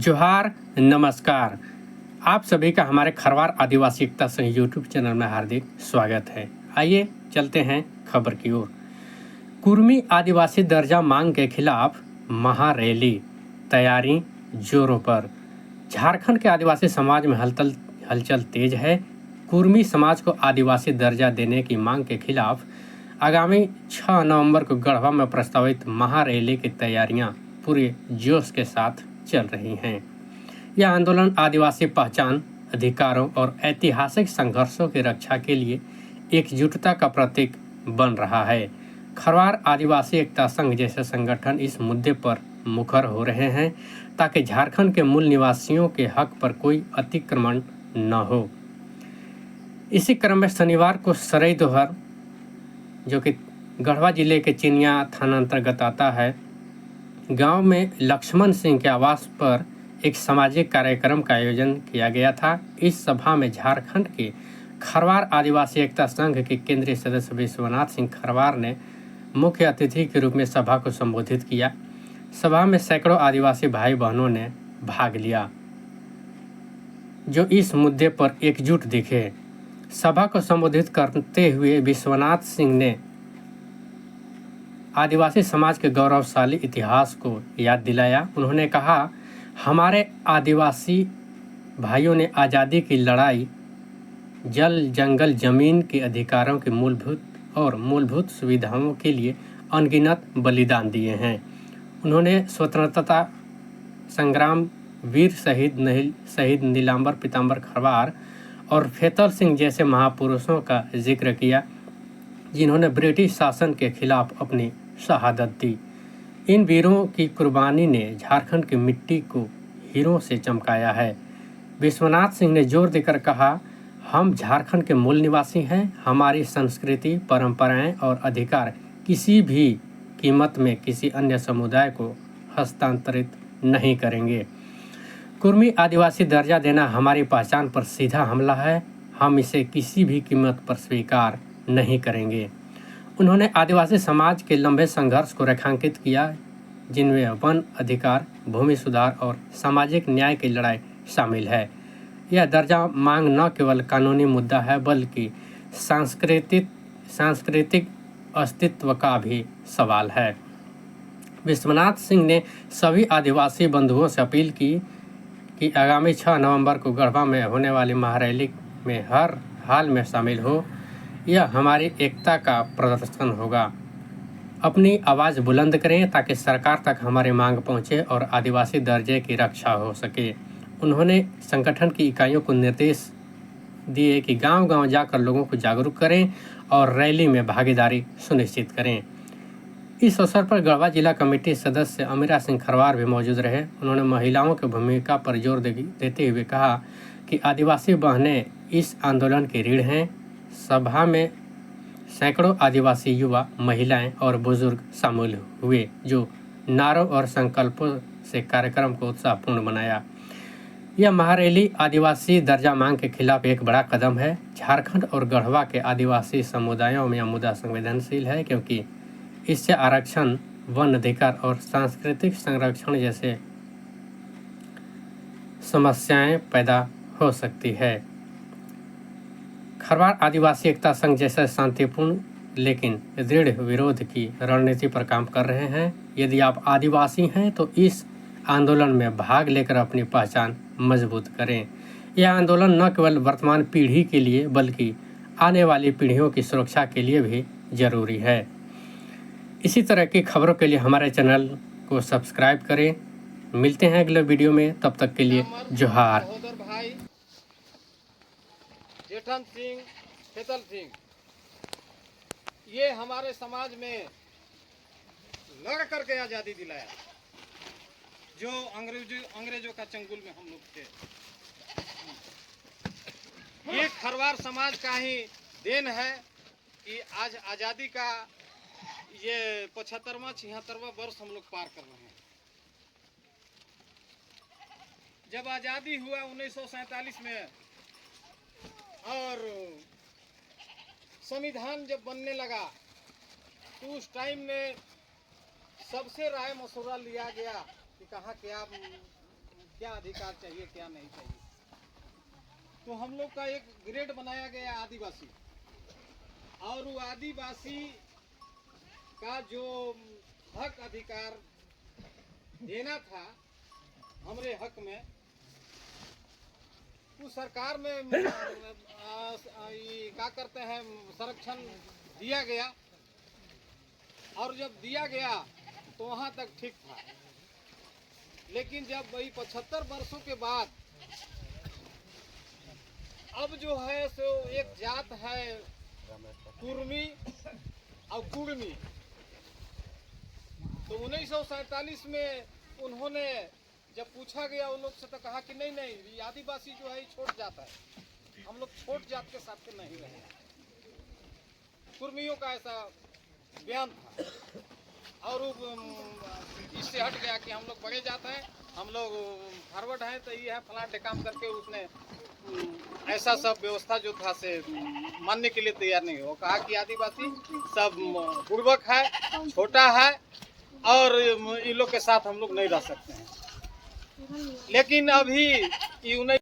जोहार नमस्कार। आप सभी का हमारे खरवार आदिवासी एकता संघ यूट्यूब चैनल में हार्दिक स्वागत है। आइए चलते हैं खबर की ओर। कुर्मी आदिवासी दर्जा मांग के खिलाफ महारैली, तैयारी जोरों पर। झारखंड के आदिवासी समाज में हलचल तेज है। कुर्मी समाज को आदिवासी दर्जा देने की मांग के खिलाफ आगामी 6 नवंबर को गढ़वा में प्रस्तावित महारैली की तैयारियां पूरे जोश के साथ चल रही हैं। यह आंदोलन आदिवासी पहचान, अधिकारों और ऐतिहासिक संघर्षों की रक्षा के लिए एकजुटता का प्रतीक बन रहा है। खरवार आदिवासी एकता संघ जैसे संगठन इस मुद्दे पर मुखर हो रहे हैं ताकि झारखंड के मूल निवासियों के हक पर कोई अतिक्रमण न हो। इसी क्रम में शनिवार को सरई दोहर, जो कि गढ़वा जिले के चिनिया थाना अंतर्गत आता है, गांव में लक्ष्मण सिंह के आवास पर एक सामाजिक कार्यक्रम का आयोजन किया गया था। इस सभा में झारखंड के खरवार आदिवासी एकता संघ के केंद्रीय सदस्य विश्वनाथ सिंह खरवार ने मुख्य अतिथि के रूप में सभा को संबोधित किया। सभा में सैकड़ों आदिवासी भाई बहनों ने भाग लिया जो इस मुद्दे पर एकजुट दिखे। सभा को संबोधित करते हुए विश्वनाथ सिंह ने आदिवासी समाज के गौरवशाली इतिहास को याद दिलाया। उन्होंने कहा, हमारे आदिवासी भाइयों ने आज़ादी की लड़ाई, जल जंगल जमीन के अधिकारों के मूलभूत सुविधाओं के लिए अनगिनत बलिदान दिए हैं। उन्होंने स्वतंत्रता संग्राम वीर शहीद नीलांबर पीताम्बर खरवार और फेतर सिंह जैसे महापुरुषों का जिक्र किया जिन्होंने ब्रिटिश शासन के खिलाफ अपनी शहादत दी। इन वीरों की कुर्बानी ने झारखंड की मिट्टी को हीरों से चमकाया है। विश्वनाथ सिंह ने जोर देकर कहा, हम झारखंड के मूल निवासी हैं। हमारी संस्कृति, परंपराएं और अधिकार किसी भी कीमत में किसी अन्य समुदाय को हस्तांतरित नहीं करेंगे। कुर्मी आदिवासी दर्जा देना हमारी पहचान पर सीधा हमला है। हम इसे किसी भी कीमत पर स्वीकार नहीं करेंगे। उन्होंने आदिवासी समाज के लंबे संघर्ष को रेखांकित किया जिनमें वन अधिकार, भूमि सुधार और सामाजिक न्याय की लड़ाई शामिल है। यह दर्जा मांग न केवल कानूनी मुद्दा है बल्कि सांस्कृतिक अस्तित्व का भी सवाल है। विश्वनाथ सिंह ने सभी आदिवासी बंधुओं से अपील की कि आगामी 6 नवंबर को गढ़वा में होने वाली महारैली में हर हाल में शामिल हो। यह हमारी एकता का प्रदर्शन होगा। अपनी आवाज़ बुलंद करें ताकि सरकार तक हमारी मांग पहुंचे और आदिवासी दर्जे की रक्षा हो सके। उन्होंने संगठन की इकाइयों को निर्देश दिए कि गांव-गांव जाकर लोगों को जागरूक करें और रैली में भागीदारी सुनिश्चित करें। इस अवसर पर गढ़वा जिला कमेटी सदस्य अमीरा सिंह खरवार भी मौजूद रहे। उन्होंने महिलाओं की भूमिका पर जोर देते हुए कहा कि आदिवासी बहनें इस आंदोलन की रीढ़ हैं। सभा में सैकड़ों आदिवासी युवा, महिलाएं और बुजुर्ग शामिल हुए जो नारों और संकल्पों से कार्यक्रम को उत्साहपूर्ण बनाया। यह महारैली आदिवासी दर्जा मांग के खिलाफ एक बड़ा कदम है। झारखंड और गढ़वा के आदिवासी समुदायों में यह मुद्दा संवेदनशील है क्योंकि इससे आरक्षण, वन अधिकार और सांस्कृतिक संरक्षण जैसे समस्याएं पैदा हो सकती है। खरवार आदिवासी एकता संघ जैसे शांतिपूर्ण लेकिन दृढ़ विरोध की रणनीति पर काम कर रहे हैं। यदि आप आदिवासी हैं तो इस आंदोलन में भाग लेकर अपनी पहचान मजबूत करें। यह आंदोलन न केवल वर्तमान पीढ़ी के लिए बल्कि आने वाली पीढ़ियों की सुरक्षा के लिए भी जरूरी है। इसी तरह की खबरों के लिए हमारे चैनल को सब्सक्राइब करें। मिलते हैं अगले वीडियो में, तब तक के लिए जोहार। जेठन सिंह, फेतल सिंह, ये हमारे समाज में लड़ करके आज़ादी दिलाया जो अंग्रेजों का चंगुल में हम लोग थे। ये खरवार समाज का ही देन है कि आज आज़ादी का ये 75वां 76वां वर्ष हम लोग पार कर रहे हैं। जब आज़ादी हुआ 1947 में और संविधान जब बनने लगा तो उस टाइम में सबसे राय मशवरा लिया गया कि कहाँ क्या क्या अधिकार चाहिए क्या नहीं चाहिए। तो हम लोग का एक ग्रेड बनाया गया आदिवासी, और वो आदिवासी का जो हक अधिकार देना था हमारे हक में, उस सरकार में क्या करते हैं संरक्षण दिया गया। और जब दिया गया तो वहाँ तक ठीक था, लेकिन जब वही 75 वर्षों के बाद अब जो है सो एक जात है कुर्मी और कुर्मी, तो 1947 में उन्होंने जब पूछा गया उन लोग से तो कहा कि नहीं नहीं, ये आदिवासी जो है छोट जात है, हम लोग छोट जात के साथ के नहीं रहे। कुर्मियों का ऐसा बयान था, और इससे हट गया कि हम लोग बड़े जात हैं, हम लोग फॉरवर्ड हैं, तो ये है फलां काम करके उसने ऐसा सब व्यवस्था जो था से मानने के लिए तैयार नहीं हो। कहा कि आदिवासी सब पूर्वक है, छोटा है, और इन लोग के साथ हम लोग नहीं रह सकते हैं। लेकिन अभी